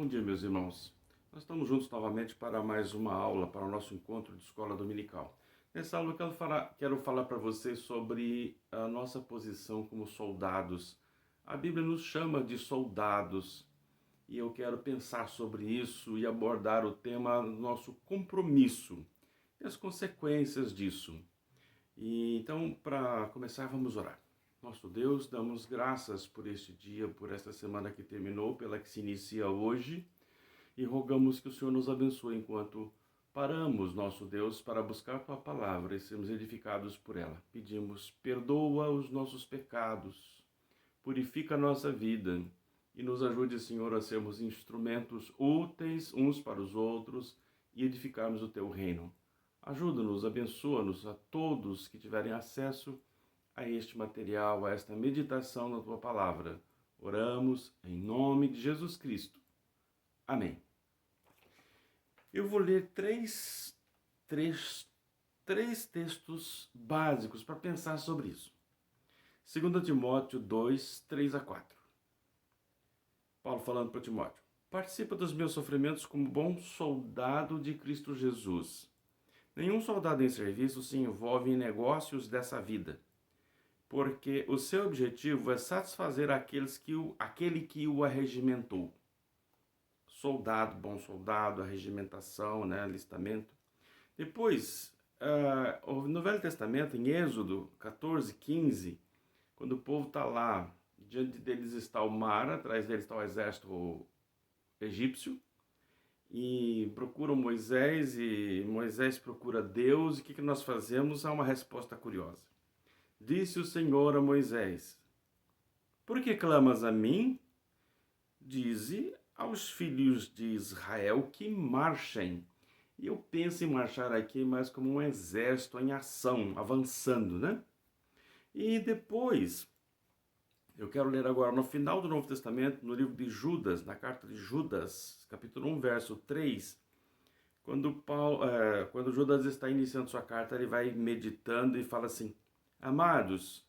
Bom dia, meus irmãos. Nós estamos juntos novamente para mais uma aula, para o nosso encontro de escola dominical. Nessa aula eu quero falar para vocês sobre a nossa posição como soldados. A Bíblia nos chama de soldados e eu quero pensar sobre isso e abordar o tema nosso compromisso e as consequências disso. Então, para começar, vamos orar. Nosso Deus, damos graças por este dia, por esta semana que terminou, pela que se inicia hoje, e rogamos que o Senhor nos abençoe enquanto paramos, nosso Deus, para buscar a Tua palavra e sermos edificados por ela. Pedimos, perdoa os nossos pecados, purifica a nossa vida e nos ajude, Senhor, a sermos instrumentos úteis uns para os outros e edificarmos o Teu reino. Ajuda-nos, abençoa-nos a todos que tiverem acesso a este material, a esta meditação na Tua Palavra. Oramos em nome de Jesus Cristo. Amém. Eu vou ler três textos básicos para pensar sobre isso. 2 Timóteo 2, 3 a 4. Paulo falando para Timóteo. Participa dos meus sofrimentos como bom soldado de Cristo Jesus. Nenhum soldado em serviço se envolve em negócios dessa vida, porque o seu objetivo é satisfazer aquele que o arregimentou. Soldado, bom soldado, arregimentação, alistamento. Depois, no Velho Testamento, em Êxodo 14, 15, quando o povo está lá, diante deles está o mar, atrás deles está o exército egípcio, e procuram Moisés, e Moisés procura Deus, e o que nós fazemos? Há uma resposta curiosa. Disse o Senhor a Moisés, por que clamas a mim? Dize aos filhos de Israel que marchem. E eu penso em marchar aqui mais como um exército em ação, avançando, né? E depois, eu quero ler agora no final do Novo Testamento, no livro de Judas, na carta de Judas, capítulo 1, verso 3, quando Judas está iniciando sua carta, ele vai meditando e fala assim, amados,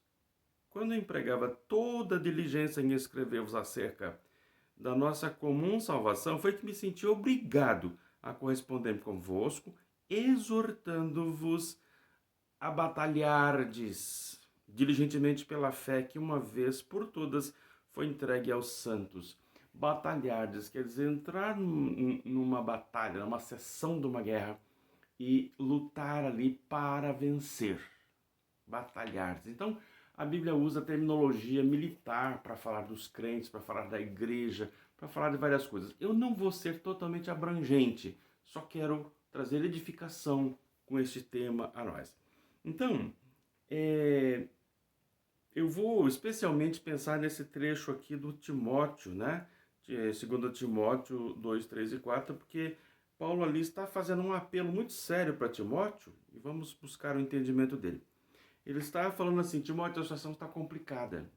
quando eu empregava toda a diligência em escrever-vos acerca da nossa comum salvação, foi que me senti obrigado a corresponder convosco, exortando-vos a batalhardes diligentemente pela fé que uma vez por todas foi entregue aos santos. Batalhardes quer dizer entrar numa batalha, numa sessão de uma guerra e lutar ali para vencer. Batalhardes. Então, a Bíblia usa a terminologia militar para falar dos crentes, para falar da igreja, para falar de várias coisas. Eu não vou ser totalmente abrangente, só quero trazer edificação com este tema a nós. Então, eu vou especialmente pensar nesse trecho aqui do Timóteo, né? 2 Timóteo 2, 3 e 4, porque Paulo ali está fazendo um apelo muito sério para Timóteo e vamos buscar o entendimento dele. Ele está falando assim, Timóteo, a situação está complicada.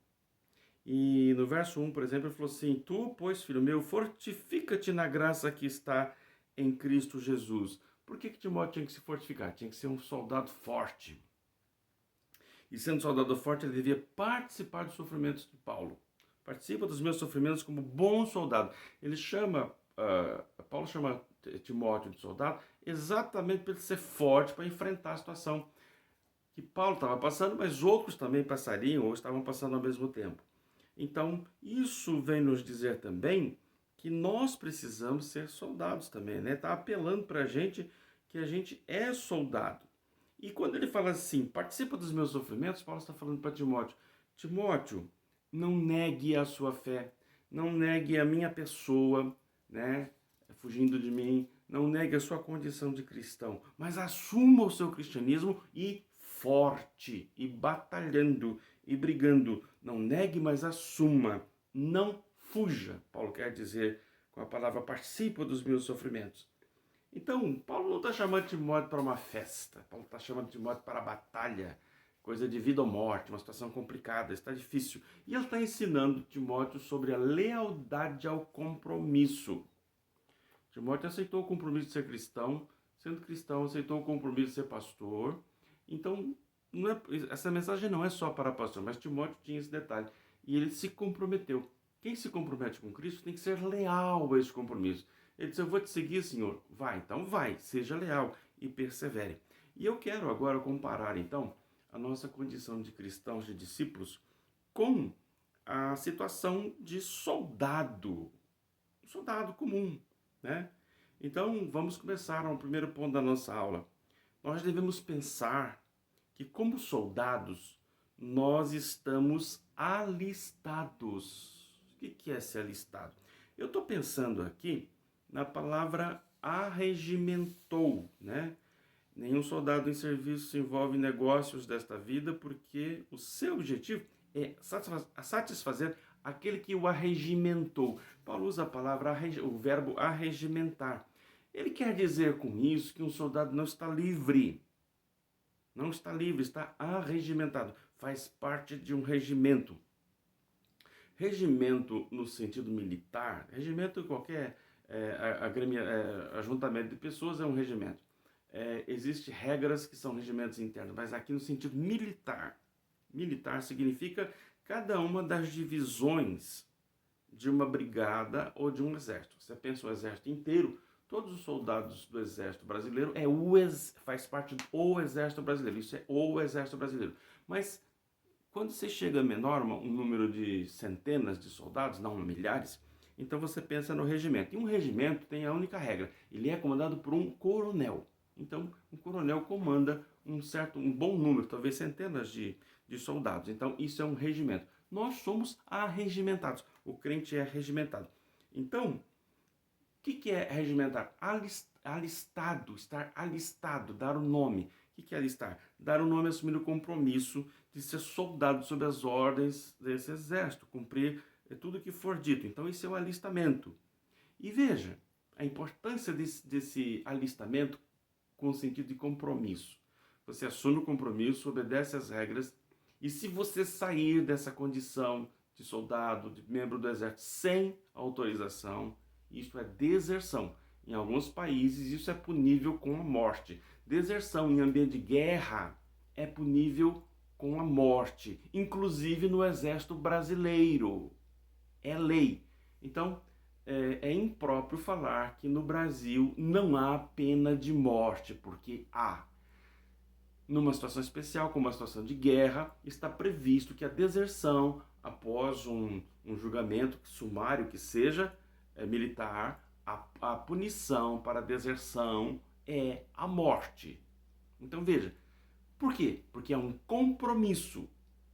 E no verso 1, por exemplo, ele falou assim, tu, pois, filho meu, fortifica-te na graça que está em Cristo Jesus. Por que Timóteo tinha que se fortificar? Tinha que ser um soldado forte. E sendo soldado forte, ele devia participar dos sofrimentos de Paulo. Participa dos meus sofrimentos como bom soldado. Paulo chama Timóteo de soldado exatamente para ele ser forte, para enfrentar a situação que Paulo estava passando, mas outros também passariam ou estavam passando ao mesmo tempo. Então, isso vem nos dizer também que nós precisamos ser soldados também, né? Está apelando para a gente que a gente é soldado. E quando ele fala assim, participa dos meus sofrimentos, Paulo está falando para Timóteo, Timóteo, não negue a sua fé, não negue a minha pessoa, né? Fugindo de mim, não negue a sua condição de cristão, mas assuma o seu cristianismo e forte, e batalhando, e brigando. Não negue, mas assuma, não fuja. Paulo quer dizer com a palavra participa dos meus sofrimentos. Então, Paulo não está chamando Timóteo para uma festa, Paulo está chamando Timóteo para a batalha, coisa de vida ou morte, uma situação complicada, está difícil. E ele está ensinando Timóteo sobre a lealdade ao compromisso. Timóteo aceitou o compromisso de ser cristão, sendo cristão, aceitou o compromisso de ser pastor. Então, essa mensagem não é só para pastor, mas Timóteo tinha esse detalhe. E ele se comprometeu. Quem se compromete com Cristo tem que ser leal a esse compromisso. Ele diz, eu vou te seguir, Senhor. Vai, então vai, seja leal e persevere. E eu quero agora comparar, então, a nossa condição de cristãos, de discípulos, com a situação de soldado, um soldado comum, né? Então, vamos começar o primeiro ponto da nossa aula. Nós devemos pensar que, como soldados, nós estamos alistados. O que é ser alistado? Eu estou pensando aqui na palavra arregimentou, né? Nenhum soldado em serviço se envolve em negócios desta vida, porque o seu objetivo é satisfazer aquele que o arregimentou. Paulo usa a palavra, o verbo arregimentar. Ele quer dizer com isso que um soldado não está livre. Não está livre, está arregimentado. Faz parte de um regimento. Regimento no sentido militar, regimento qualquer ajuntamento de pessoas é um regimento. Existem regras que são regimentos internos, mas aqui no sentido militar. Militar significa cada uma das divisões de uma brigada ou de um exército. Você pensa o exército inteiro, todos os soldados do exército brasileiro faz parte do exército brasileiro. Isso é o exército brasileiro. Mas quando você chega a menor, um número de centenas de soldados, não milhares, então você pensa no regimento. E um regimento tem a única regra, ele é comandado por um coronel. Então, um coronel comanda um bom número, talvez centenas de soldados. Então, isso é um regimento. Nós somos arregimentados. O crente é regimentado. Então, o que é regimentar? Alistado, estar alistado, dar o nome. O que é alistar? Dar o nome assumindo o compromisso de ser soldado sob as ordens desse exército, cumprir tudo o que for dito. Então, esse é o alistamento. E veja, a importância desse alistamento com o sentido de compromisso. Você assume o compromisso, obedece às regras, e se você sair dessa condição de soldado, de membro do exército, sem autorização, isso é deserção. Em alguns países, isso é punível com a morte. Deserção em ambiente de guerra é punível com a morte, inclusive no exército brasileiro. É lei. Então, é impróprio falar que no Brasil não há pena de morte, porque há. Numa situação especial, como uma situação de guerra, está previsto que a deserção, após um julgamento sumário que seja militar, a punição para a deserção é a morte. Então veja, por quê? Porque é um compromisso.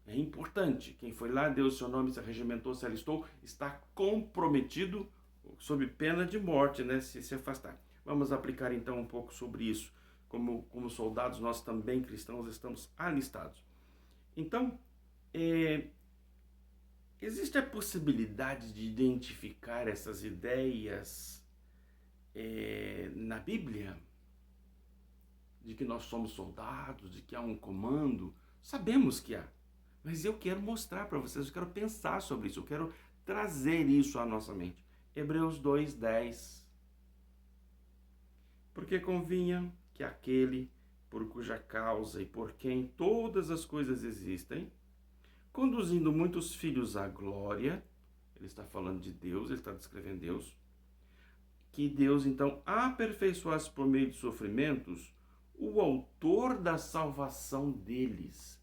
É importante. Quem foi lá, deu o seu nome, se regimentou, se alistou, está comprometido sob pena de morte, né, se afastar. Vamos aplicar então um pouco sobre isso. Como soldados, nós também cristãos estamos alistados. Então, existe a possibilidade de identificar essas ideias na Bíblia? De que nós somos soldados, de que há um comando? Sabemos que há. Mas eu quero mostrar para vocês, eu quero pensar sobre isso, eu quero trazer isso à nossa mente. Hebreus 2:10. Porque convinha que aquele por cuja causa e por quem todas as coisas existem, conduzindo muitos filhos à glória, ele está falando de Deus, ele está descrevendo Deus, que Deus então aperfeiçoasse por meio de sofrimentos o autor da salvação deles.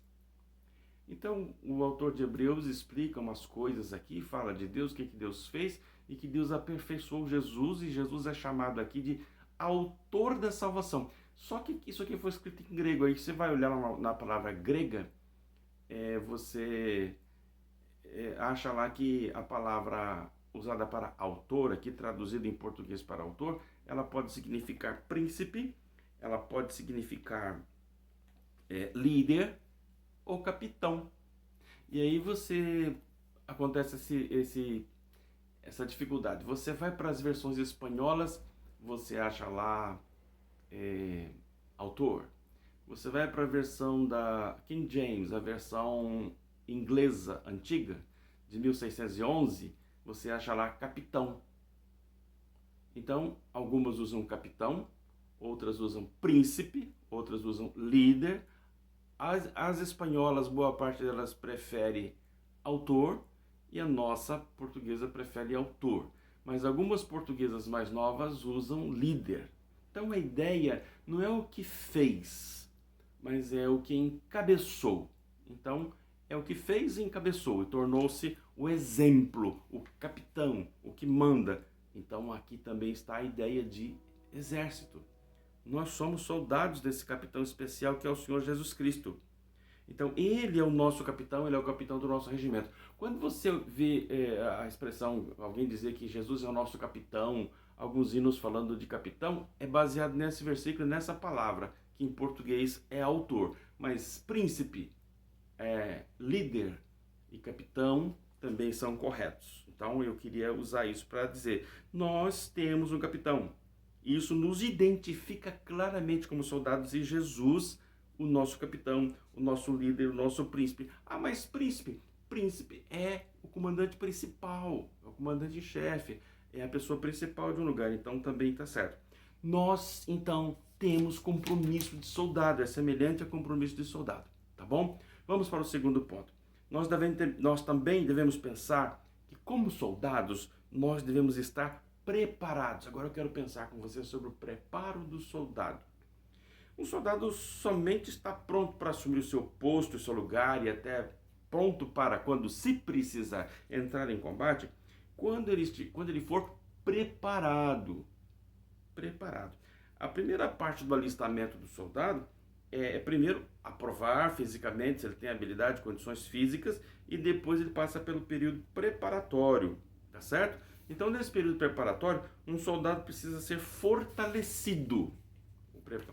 Então, o autor de Hebreus explica umas coisas aqui, fala de Deus, o que Deus fez, e que Deus aperfeiçoou Jesus, e Jesus é chamado aqui de autor da salvação. Só que isso aqui foi escrito em grego, aí você vai olhar na palavra grega, você acha lá que a palavra usada para autor, aqui traduzida em português para autor, ela pode significar príncipe, ela pode significar líder ou capitão. E aí acontece essa dificuldade. Você vai para as versões espanholas, você acha lá autor. Você vai para a versão da King James, a versão inglesa antiga, de 1611, você acha lá capitão. Então, algumas usam capitão, outras usam príncipe, outras usam líder. As espanholas, boa parte delas prefere autor, e a nossa portuguesa prefere autor. Mas algumas portuguesas mais novas usam líder. Então a ideia não é o que fez, mas é o que encabeçou. Então é o que fez e encabeçou e tornou-se o exemplo, o capitão, o que manda. Então aqui também está a ideia de exército. Nós somos soldados desse capitão especial que é o Senhor Jesus Cristo. Então, ele é o nosso capitão, ele é o capitão do nosso regimento. Quando você vê a expressão, alguém dizer que Jesus é o nosso capitão, alguns hinos falando de capitão, é baseado nesse versículo, nessa palavra, que em português é autor. Mas príncipe, líder e capitão também são corretos. Então, eu queria usar isso para dizer, nós temos um capitão. Isso nos identifica claramente como soldados e Jesus, o nosso capitão, o nosso líder, o nosso príncipe. Ah, mas príncipe? Príncipe é o comandante principal, é o comandante-chefe, é a pessoa principal de um lugar, então também está certo. Nós, então, temos compromisso de soldado, é semelhante a compromisso de soldado, tá bom? Vamos para o segundo ponto. Nós também devemos pensar que, como soldados, nós devemos estar preparados. Agora eu quero pensar com você sobre o preparo do soldado. Um soldado somente está pronto para assumir o seu posto, o seu lugar e até pronto para, quando se precisar, entrar em combate, quando ele for preparado. Preparado. A primeira parte do alistamento do soldado primeiro, aprovar fisicamente se ele tem habilidade, condições físicas, e depois ele passa pelo período preparatório, tá certo? Então, nesse período preparatório, um soldado precisa ser fortalecido.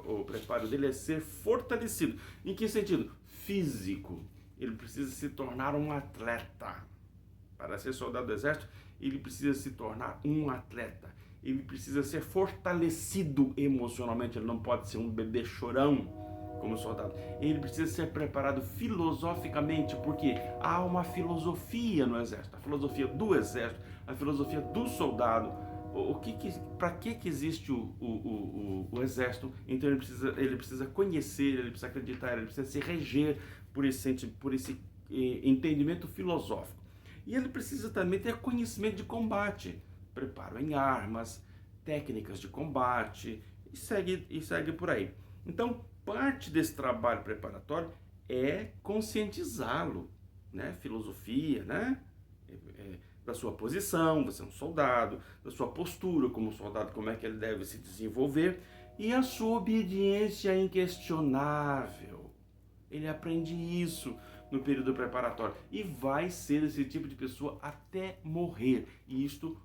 O preparo dele é ser fortalecido. Em que sentido? Físico. Ele precisa se tornar um atleta. Para ser soldado do exército, ele precisa se tornar um atleta. Ele precisa ser fortalecido emocionalmente. Ele não pode ser um bebê chorão como soldado. Ele precisa ser preparado filosoficamente, porque há uma filosofia no exército. A filosofia do exército, a filosofia do soldado. Para que existe o exército? Então ele precisa conhecer, ele precisa acreditar, ele precisa se reger por esse entendimento filosófico. E ele precisa também ter conhecimento de combate, preparo em armas, técnicas de combate, e segue por aí. Então, parte desse trabalho preparatório é conscientizá-lo, né? Filosofia, né? Da sua posição, você é um soldado, da sua postura como soldado, como é que ele deve se desenvolver, e a sua obediência inquestionável. Ele aprende isso no período preparatório e vai ser esse tipo de pessoa até morrer. E isto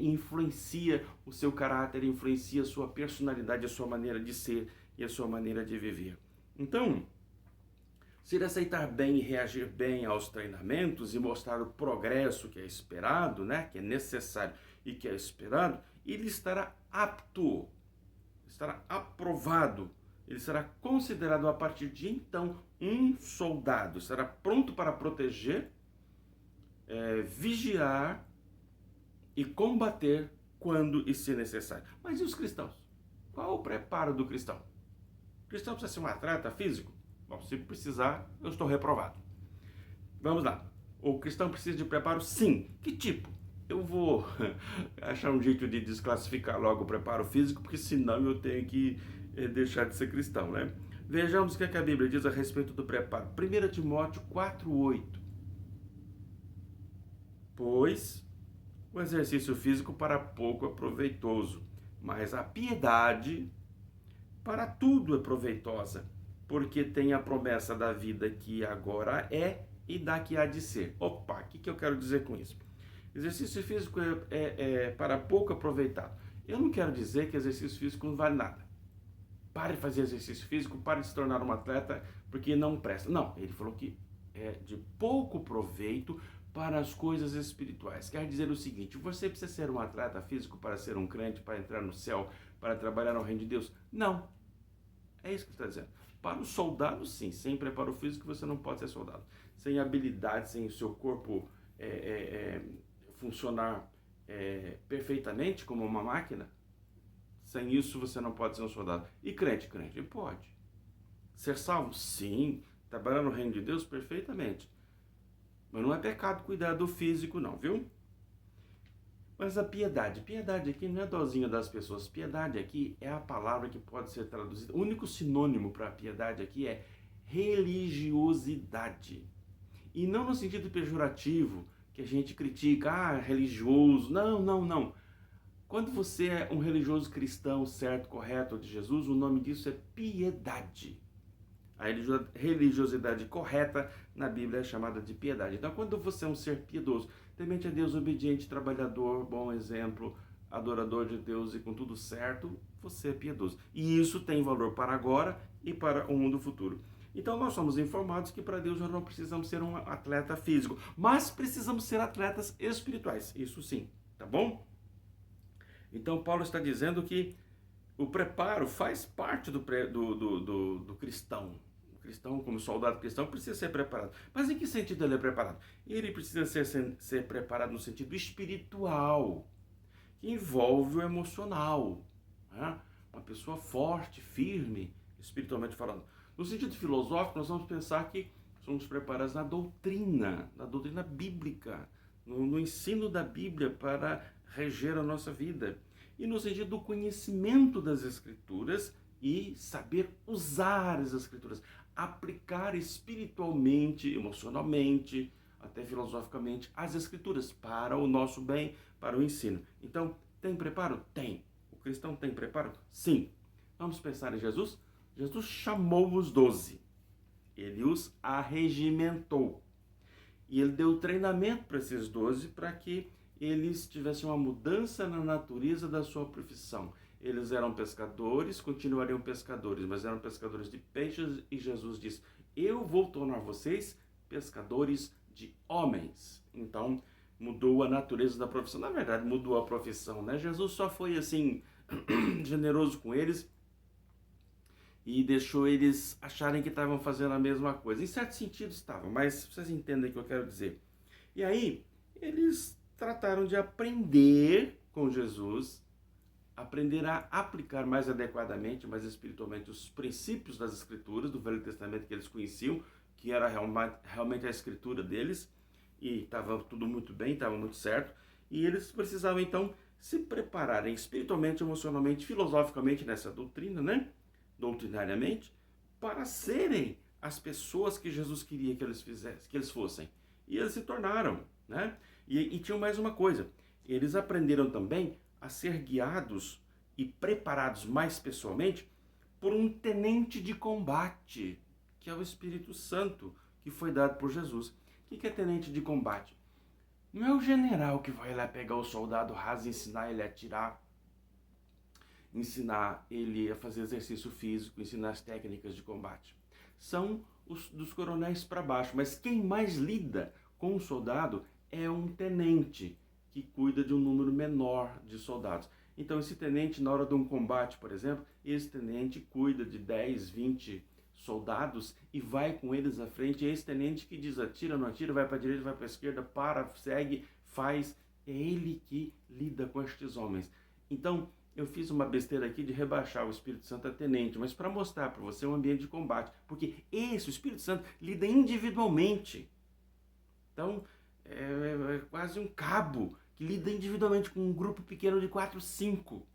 influencia o seu caráter, influencia a sua personalidade, a sua maneira de ser e a sua maneira de viver. Então, se ele aceitar bem e reagir bem aos treinamentos e mostrar o progresso que é esperado, né, que é necessário e que é esperado, ele estará apto, estará aprovado, ele será considerado a partir de então um soldado, estará pronto para proteger, vigiar e combater quando isso é necessário. Mas e os cristãos? Qual o preparo do cristão? O cristão precisa ser um atleta físico? Bom, se precisar, eu estou reprovado. Vamos lá. O cristão precisa de preparo? Sim. Que tipo? Eu vou achar um jeito de desclassificar logo o preparo físico, porque senão eu tenho que deixar de ser cristão, né? Vejamos o que a Bíblia diz a respeito do preparo. 1 Timóteo 4,8. Pois o exercício físico para pouco é proveitoso, mas a piedade para tudo é proveitosa, porque tem a promessa da vida que agora é e da que há de ser. Opa, o que eu quero dizer com isso? Exercício físico é para pouco aproveitado. Eu não quero dizer que exercício físico não vale nada. Pare de fazer exercício físico, pare de se tornar um atleta, porque não presta. Não, ele falou que é de pouco proveito para as coisas espirituais. Quer dizer o seguinte, você precisa ser um atleta físico para ser um crente, para entrar no céu, para trabalhar no reino de Deus? Não. É isso que está dizendo. Para o soldado, sim. Sem preparo físico, você não pode ser soldado. Sem habilidade, sem o seu corpo funcionar perfeitamente como uma máquina, sem isso você não pode ser um soldado. E crente? Crente pode. Ser salvo? Sim. Trabalhar no reino de Deus? Perfeitamente. Mas não é pecado cuidar do físico, não, viu? Mas a piedade aqui não é dozinha das pessoas. Piedade aqui é a palavra que pode ser traduzida. O único sinônimo para piedade aqui é religiosidade. E não no sentido pejorativo, que a gente critica, religioso. Não, não, não. Quando você é um religioso cristão, certo, correto, de Jesus, o nome disso é piedade. A religiosidade correta na Bíblia é chamada de piedade. Então, quando você é um ser piedoso, temente a Deus, obediente, trabalhador, bom exemplo, adorador de Deus e com tudo certo, você é piedoso. E isso tem valor para agora e para o mundo futuro. Então, nós somos informados que para Deus nós não precisamos ser um atleta físico, mas precisamos ser atletas espirituais. Isso sim, tá bom? Então, Paulo está dizendo que o preparo faz parte do cristão. O cristão, como soldado cristão, precisa ser preparado. Mas em que sentido ele é preparado? Ele precisa ser preparado no sentido espiritual, que envolve o emocional. Né? Uma pessoa forte, firme, espiritualmente falando. No sentido filosófico, nós vamos pensar que somos preparados na doutrina bíblica, no ensino da Bíblia para reger a nossa vida. E no sentido do conhecimento das Escrituras e saber usar as Escrituras, aplicar espiritualmente, emocionalmente, até filosoficamente, as Escrituras para o nosso bem, para o ensino. Então, tem preparo? Tem. O cristão tem preparo? Sim. Vamos pensar em Jesus? Jesus chamou os 12. Ele os arregimentou. E ele deu treinamento para esses 12 para que eles tivessem uma mudança na natureza da sua profissão. Eles eram pescadores, continuariam pescadores, mas eram pescadores de peixes e Jesus diz, eu vou tornar vocês pescadores de homens. Então, mudou a natureza da profissão. Na verdade, mudou a profissão, né? Jesus só foi assim, generoso com eles e deixou eles acharem que estavam fazendo a mesma coisa. Em certo sentido estavam, mas vocês entendem o que eu quero dizer. E aí, eles trataram de aprender com Jesus, aprender a aplicar mais adequadamente, mais espiritualmente, os princípios das Escrituras, do Velho Testamento que eles conheciam, que era realmente a Escritura deles, e estava tudo muito bem, estava muito certo, e eles precisavam então se prepararem espiritualmente, emocionalmente, filosoficamente nessa doutrina, né? Doutrinariamente, para serem as pessoas que Jesus queria que eles fizessem, que eles fossem. E eles se tornaram, né? E tinham mais uma coisa, eles aprenderam também a ser guiados e preparados mais pessoalmente por um tenente de combate, que é o Espírito Santo, que foi dado por Jesus. O que é tenente de combate? Não é o general que vai lá pegar o soldado raso e ensinar ele a atirar, ensinar ele a fazer exercício físico, ensinar as técnicas de combate. São os dos coronéis para baixo, mas quem mais lida com o soldado é um tenente que cuida de um número menor de soldados. Então esse tenente, na hora de um combate, por exemplo, esse tenente cuida de 10, 20 soldados e vai com eles à frente. É esse tenente que diz atira, não atira, vai para a direita, vai para a esquerda, para, segue, faz. É ele que lida com estes homens. Então eu fiz uma besteira aqui de rebaixar o Espírito Santo a tenente, mas para mostrar para você um ambiente de combate, porque esse, o Espírito Santo, lida individualmente. Então, é quase um cabo que lida individualmente com um grupo pequeno de 4, 5.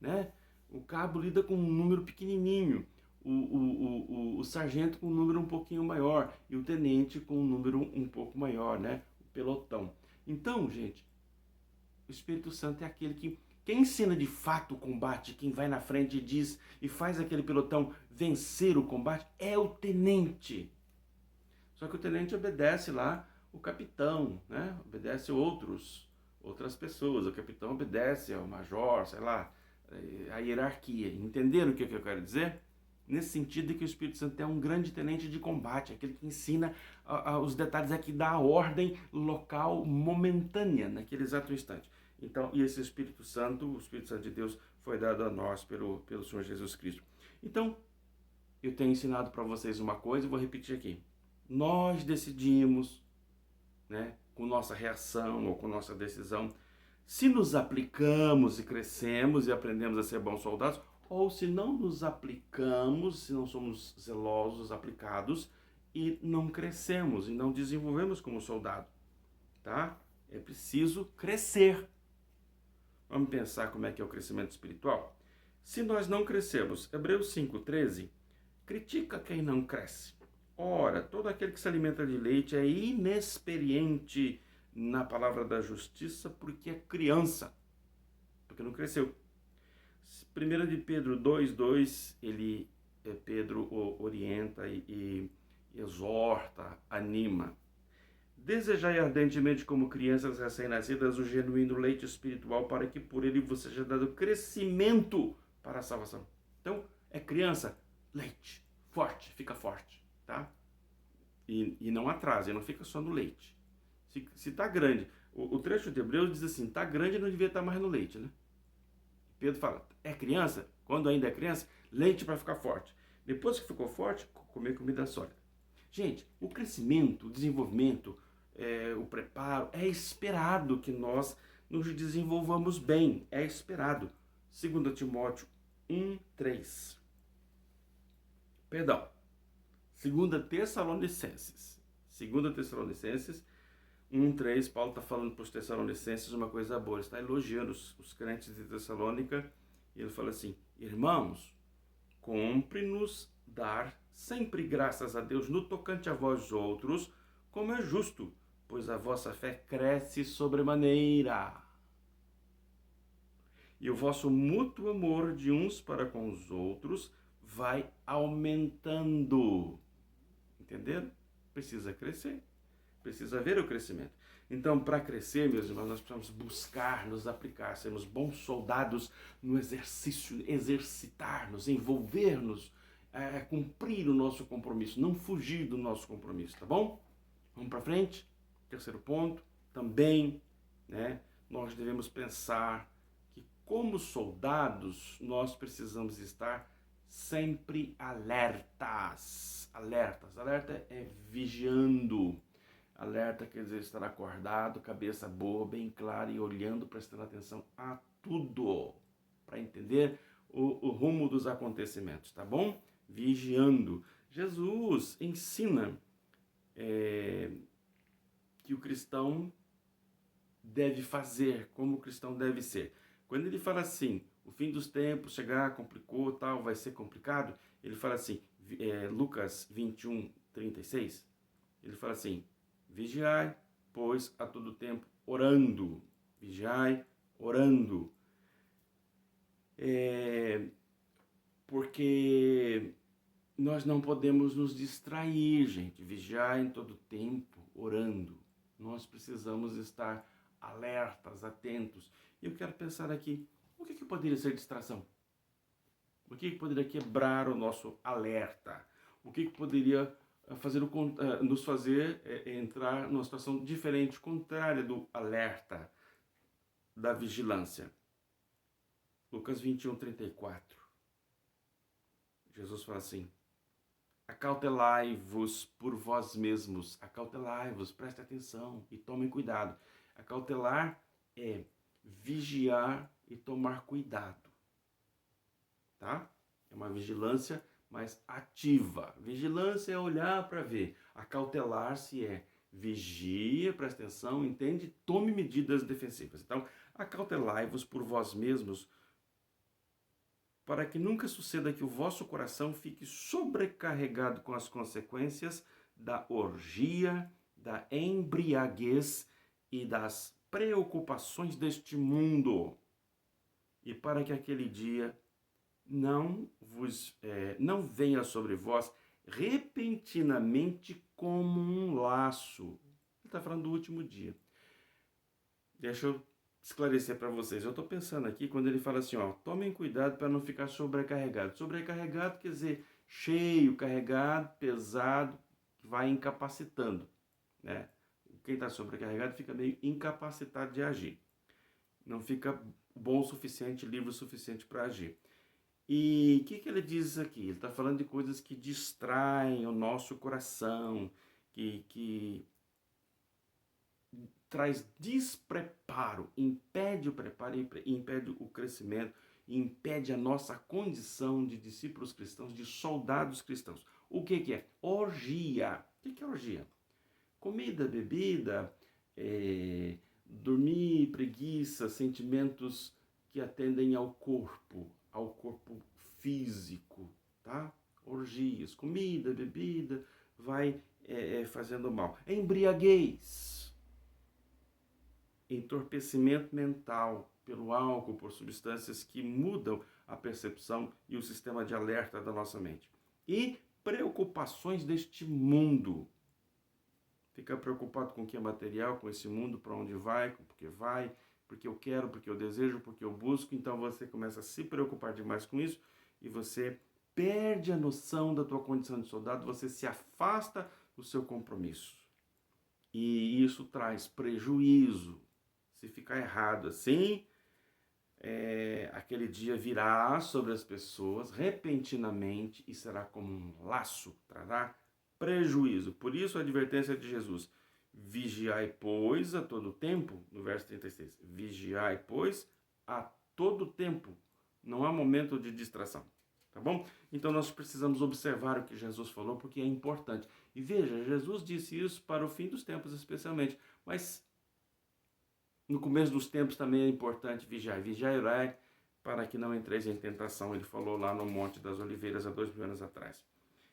Né? O cabo lida com um número pequenininho, o sargento com um número um pouquinho maior e o tenente com um número um pouco maior, né? O pelotão. Então, gente, o Espírito Santo é aquele que quem ensina de fato o combate, quem vai na frente e diz e faz aquele pelotão vencer o combate, é o tenente. Só que o tenente obedece lá o capitão, né? Obedece outras pessoas. O capitão obedece ao major, sei lá, a hierarquia. Entenderam o que eu quero dizer? Nesse sentido que o Espírito Santo é um grande tenente de combate, aquele que ensina os detalhes aqui da ordem local momentânea, naquele exato instante. Então, e esse Espírito Santo, o Espírito Santo de Deus, foi dado a nós pelo Senhor Jesus Cristo. Então, eu tenho ensinado para vocês uma coisa e vou repetir aqui. Nós decidimos, né, com nossa reação ou com nossa decisão, se nos aplicamos e crescemos e aprendemos a ser bons soldados, ou se não nos aplicamos, se não somos zelosos, aplicados, e não crescemos e não desenvolvemos como soldado, tá? É preciso crescer. Vamos pensar como é que é o crescimento espiritual? Se nós não crescemos, Hebreus 5,13, critica quem não cresce. Ora, todo aquele que se alimenta de leite é inexperiente na palavra da justiça porque é criança, porque não cresceu. 1 de Pedro 2,2, Pedro orienta e exorta, anima. Desejai ardentemente como crianças recém-nascidas o genuíno leite espiritual para que por ele vos seja dado crescimento para a salvação. Então, é criança, leite, forte, fica forte, tá? E não atrasa, não fica só no leite. Se tá grande, o trecho de Hebreus diz assim, tá grande, não devia estar mais no leite, né? Pedro fala, é criança? Quando ainda é criança, leite para ficar forte. Depois que ficou forte, comer comida sólida. Gente, o crescimento, o desenvolvimento, o preparo, é esperado que nós nos desenvolvamos bem. É esperado. 2 Timóteo 1,3. Perdão. 2 Tessalonicenses. 2 Tessalonicenses 1,3, Paulo está falando para os Tessalonicenses uma coisa boa. Ele está elogiando os crentes de Tessalônica. E ele fala assim, irmãos, cumpre-nos dar sempre graças a Deus no tocante a vós outros, como é justo, pois a vossa fé cresce sobremaneira. E o vosso mútuo amor de uns para com os outros vai aumentando. Entenderam? Precisa crescer. Precisa ver o crescimento. Então, para crescer, meus irmãos, nós precisamos buscar, nos aplicar, sermos bons soldados no exercício, exercitar-nos, envolver-nos, cumprir o nosso compromisso, não fugir do nosso compromisso, tá bom? Vamos para frente? Terceiro ponto, também, né, nós devemos pensar que como soldados, nós precisamos estar sempre alertas. Alerta é vigiando. Alerta quer dizer estar acordado, cabeça boa, bem clara e olhando, prestando atenção a tudo, para entender o rumo dos acontecimentos, tá bom? Vigiando. Jesus ensina que o cristão deve fazer, como o cristão deve ser. Quando ele fala assim, o fim dos tempos chegar, complicou, tal, vai ser complicado, ele fala assim, Lucas 21:36, ele fala assim, vigiai, pois a todo tempo orando. Vigiai, orando. Porque nós não podemos nos distrair, gente. Vigiar em todo tempo, orando. Nós precisamos estar alertas, atentos. E eu quero pensar aqui, o que poderia ser distração? O que poderia quebrar o nosso alerta? O que poderia nos fazer entrar numa situação diferente, contrária do alerta, da vigilância? Lucas 21:34. Jesus fala assim, acautelai-vos por vós mesmos, acautelai-vos, preste atenção e tomem cuidado. Acautelar é vigiar e tomar cuidado, tá? É uma vigilância mais ativa. Vigilância é olhar para ver. Acautelar-se é vigia, preste atenção, entende? Tome medidas defensivas. Então, acautelai-vos por vós mesmos, para que nunca suceda que o vosso coração fique sobrecarregado com as consequências da orgia, da embriaguez e das preocupações deste mundo. E para que aquele dia não venha sobre vós repentinamente como um laço. Ele está falando do último dia. Deixa eu esclarecer para vocês. Eu estou pensando aqui quando ele fala assim, ó, tomem cuidado para não ficar sobrecarregado. Sobrecarregado quer dizer cheio, carregado, pesado, que vai incapacitando, né? Quem está sobrecarregado fica meio incapacitado de agir. Não fica bom o suficiente, livre o suficiente para agir. E o que ele diz aqui? Ele está falando de coisas que distraem o nosso coração, que traz despreparo, impede o preparo, impede o crescimento, impede a nossa condição de discípulos cristãos, de soldados cristãos. O que é? Orgia. O que é orgia? Comida, bebida, dormir, preguiça, sentimentos que atendem ao corpo físico, tá? Orgias, comida, bebida, vai fazendo mal. Embriaguez, entorpecimento mental pelo álcool, por substâncias que mudam a percepção e o sistema de alerta da nossa mente. E preocupações deste mundo. Fica preocupado com o que é material, com esse mundo, para onde vai, porque eu quero, porque eu desejo, porque eu busco. Então você começa a se preocupar demais com isso e você perde a noção da tua condição de soldado, você se afasta do seu compromisso. E isso traz prejuízo. Se ficar errado assim, aquele dia virá sobre as pessoas repentinamente e será como um laço, trará prejuízo. Por isso a advertência de Jesus: vigiai, pois, a todo tempo, no verso 36. Vigiai, pois, a todo tempo. Não há momento de distração, tá bom? Então nós precisamos observar o que Jesus falou, porque é importante. E veja, Jesus disse isso para o fim dos tempos especialmente, mas no começo dos tempos também é importante vigiar. Vigiai e orai para que não entreis em tentação. Ele falou lá no Monte das Oliveiras há 2000 anos atrás.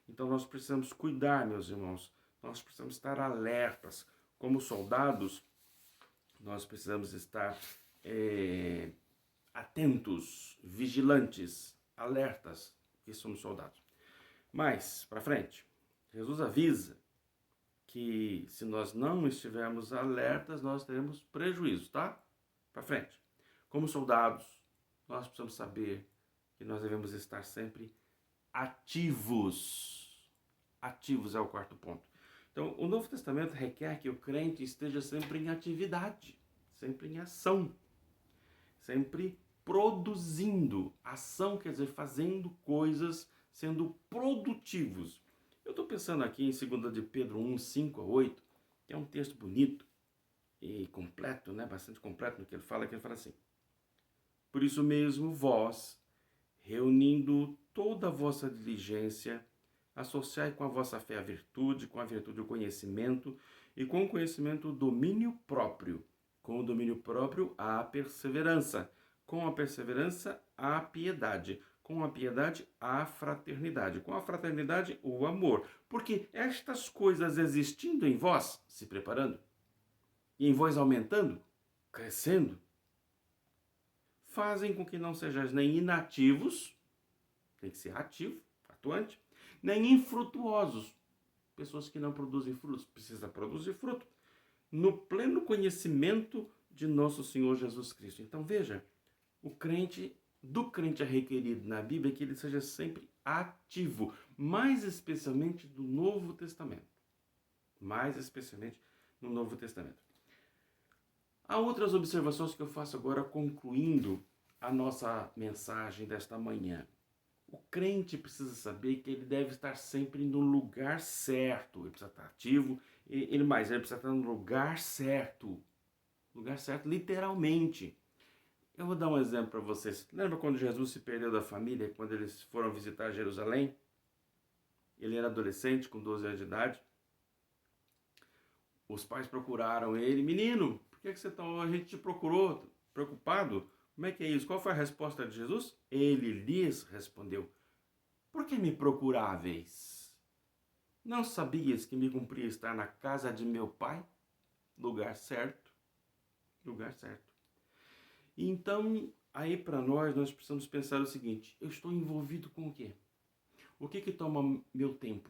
Então nós precisamos cuidar, meus irmãos. Nós precisamos estar alertas. Como soldados, nós precisamos estar atentos, vigilantes, alertas, que somos soldados. Mas, para frente, Jesus avisa que se nós não estivermos alertas, nós teremos prejuízo, tá? Para frente. Como soldados, nós precisamos saber que nós devemos estar sempre ativos. Ativos é o quarto ponto. Então, o Novo Testamento requer que o crente esteja sempre em atividade, sempre em ação, sempre produzindo. Ação quer dizer fazendo coisas, sendo produtivos. Eu estou pensando aqui em 2 de Pedro 1, 5 a 8, que é um texto bonito e completo, né? Bastante completo no que ele fala assim: por isso mesmo, vós, reunindo toda a vossa diligência, associai com a vossa fé a virtude, com a virtude o conhecimento, e com o conhecimento o domínio próprio, com o domínio próprio a perseverança, com a perseverança a piedade, com a piedade a fraternidade, com a fraternidade o amor. Porque estas coisas existindo em vós, se preparando, e em vós aumentando, crescendo, fazem com que não sejais nem inativos, tem que ser ativo, atuante, nem infrutuosos, pessoas que não produzem frutos, precisa produzir fruto, no pleno conhecimento de nosso Senhor Jesus Cristo. Então veja, do crente é requerido na Bíblia que ele seja sempre ativo, mais especialmente do Novo Testamento. Mais especialmente no Novo Testamento. Há outras observações que eu faço agora, concluindo a nossa mensagem desta manhã. O crente precisa saber que ele deve estar sempre no lugar certo. Ele precisa estar ativo, ele precisa estar no lugar certo. Lugar certo, literalmente. Eu vou dar um exemplo para vocês. Lembra quando Jesus se perdeu da família, quando eles foram visitar Jerusalém? Ele era adolescente, com 12 anos de idade. Os pais procuraram ele. Menino, por que você tá? A gente te procurou, preocupado. Como é que é isso? Qual foi a resposta de Jesus? Ele lhes respondeu: por que me procuráveis? Não sabias que me cumpria estar na casa de meu pai? Lugar certo. Lugar certo. Então, aí para nós precisamos pensar o seguinte: eu estou envolvido com o quê? O que toma meu tempo?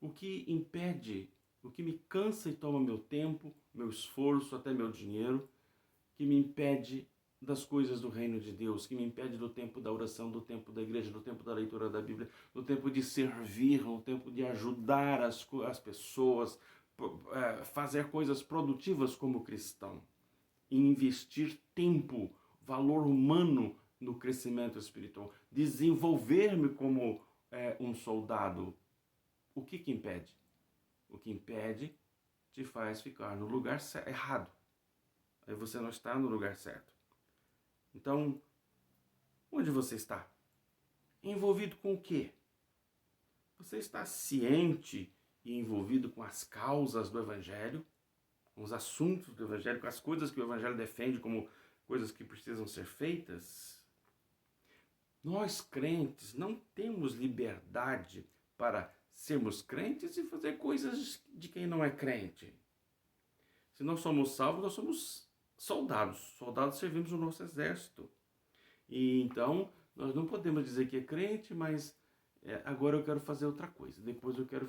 O que impede, o que me cansa e toma meu tempo, meu esforço, até meu dinheiro, que me impede das coisas do reino de Deus, que me impede do tempo da oração, do tempo da igreja, do tempo da leitura da Bíblia, do tempo de servir, do tempo de ajudar as pessoas, fazer coisas produtivas como cristão. E investir tempo, valor humano no crescimento espiritual, desenvolver-me como um soldado. O que impede? O que impede te faz ficar no lugar errado. Aí você não está no lugar certo. Então, onde você está? Envolvido com o quê? Você está ciente e envolvido com as causas do Evangelho, com os assuntos do Evangelho, com as coisas que o Evangelho defende como coisas que precisam ser feitas? Nós crentes não temos liberdade para sermos crentes e fazer coisas de quem não é crente. Se nós somos salvos, nós somos soldados. Soldados servimos no nosso exército. E então, nós não podemos dizer que é crente, mas agora eu quero fazer outra coisa. Depois eu quero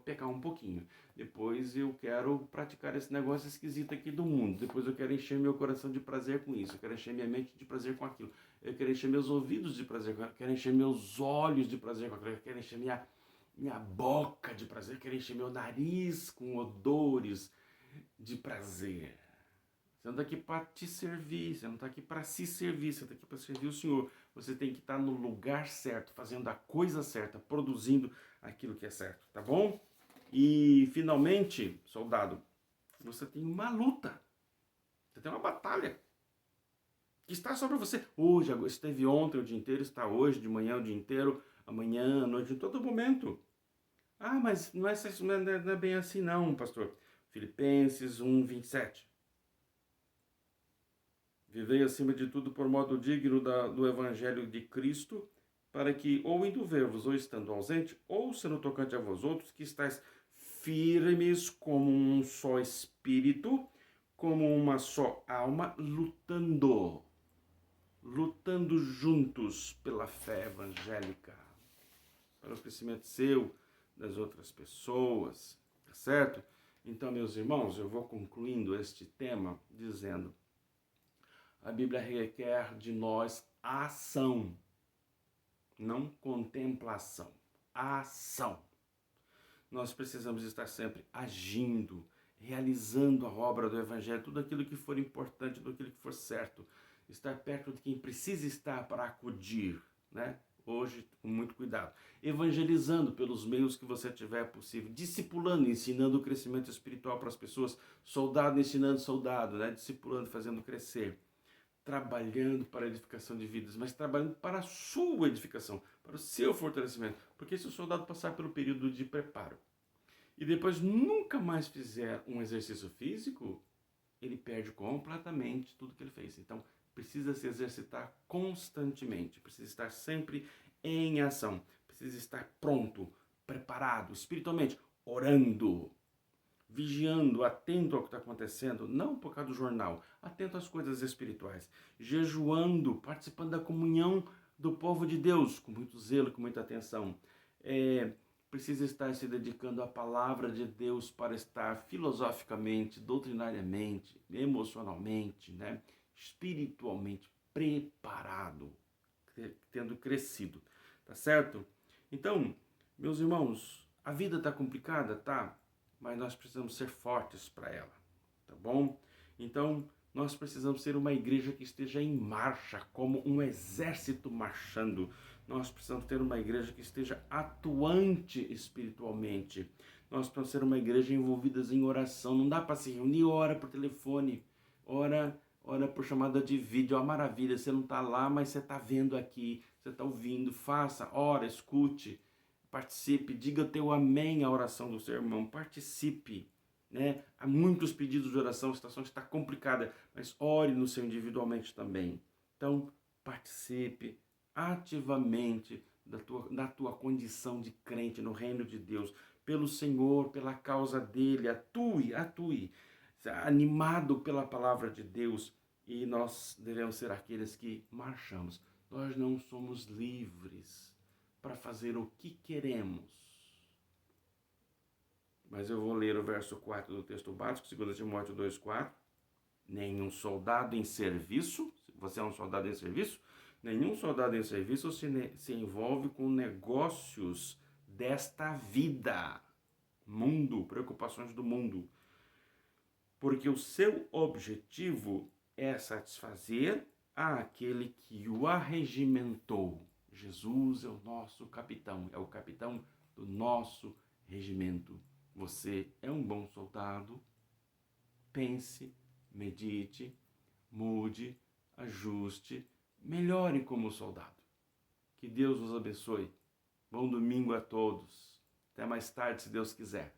pecar um pouquinho. Depois eu quero praticar esse negócio esquisito aqui do mundo. Depois eu quero encher meu coração de prazer com isso. Eu quero encher minha mente de prazer com aquilo. Eu quero encher meus ouvidos de prazer com aquilo. Eu quero encher meus olhos de prazer com aquilo. Eu quero encher minha boca de prazer. Eu quero encher meu nariz com odores de prazer. Você não está aqui para te servir, você não está aqui para se servir, você está aqui para servir o Senhor. Você tem que estar no lugar certo, fazendo a coisa certa, produzindo aquilo que é certo, tá bom? E finalmente, soldado, você tem uma luta, você tem uma batalha que está sobre você. Hoje, esteve ontem o dia inteiro, está hoje, de manhã o dia inteiro, amanhã, à noite, em todo momento. Ah, mas não é bem assim não, pastor. Filipenses 1:27. Vivei acima de tudo por modo digno do Evangelho de Cristo, para que, ou indo ver-vos, ou estando ausente, ou sendo tocante a vós outros, que estáis firmes como um só espírito, como uma só alma, lutando juntos pela fé evangélica, para o crescimento seu, das outras pessoas, tá certo? Então, meus irmãos, eu vou concluindo este tema dizendo: a Bíblia requer de nós ação, não contemplação. Ação. Nós precisamos estar sempre agindo, realizando a obra do Evangelho, tudo aquilo que for importante, tudo aquilo que for certo. Estar perto de quem precisa estar para acudir, né? Hoje, com muito cuidado. Evangelizando pelos meios que você tiver possível. Discipulando, ensinando o crescimento espiritual para as pessoas. Soldado ensinando soldado, né? Discipulando, fazendo crescer. Trabalhando para a edificação de vidas, mas trabalhando para a sua edificação, para o seu fortalecimento. Porque se o soldado passar pelo período de preparo e depois nunca mais fizer um exercício físico, ele perde completamente tudo que ele fez. Então, precisa se exercitar constantemente, precisa estar sempre em ação, precisa estar pronto, preparado, espiritualmente, orando, vigiando, atento ao que está acontecendo, não por causa do jornal, atento às coisas espirituais, jejuando, participando da comunhão do povo de Deus, com muito zelo, com muita atenção. Precisa estar se dedicando à palavra de Deus para estar filosoficamente, doutrinariamente, emocionalmente, né, espiritualmente preparado, tendo crescido, tá certo? Então, meus irmãos, a vida está complicada, tá? Mas nós precisamos ser fortes para ela, tá bom? Então, nós precisamos ser uma igreja que esteja em marcha, como um exército marchando. Nós precisamos ter uma igreja que esteja atuante espiritualmente. Nós precisamos ser uma igreja envolvida em oração. Não dá para se reunir, ora por telefone, ora por chamada de vídeo. É uma maravilha, você não está lá, mas você está vendo aqui, você está ouvindo. Faça, ora, escute. Participe, diga teu amém à oração do seu irmão, participe, né? Há muitos pedidos de oração, a situação está complicada, mas ore no seu individualmente também. Então, participe ativamente da tua condição de crente no reino de Deus, pelo Senhor, pela causa dele, atue, animado pela palavra de Deus, e nós devemos ser aqueles que marchamos. Nós não somos livres para fazer o que queremos. Mas eu vou ler o verso 4 do texto básico, 2 Timóteo 2,4. Nenhum soldado em serviço, você é um soldado em serviço, nenhum soldado em serviço se envolve com negócios desta vida, mundo, preocupações do mundo, porque o seu objetivo é satisfazer aquele que o arregimentou. Jesus é o nosso capitão, é o capitão do nosso regimento. Você é um bom soldado? Pense, medite, mude, ajuste, melhore como soldado. Que Deus os abençoe. Bom domingo a todos. Até mais tarde, se Deus quiser.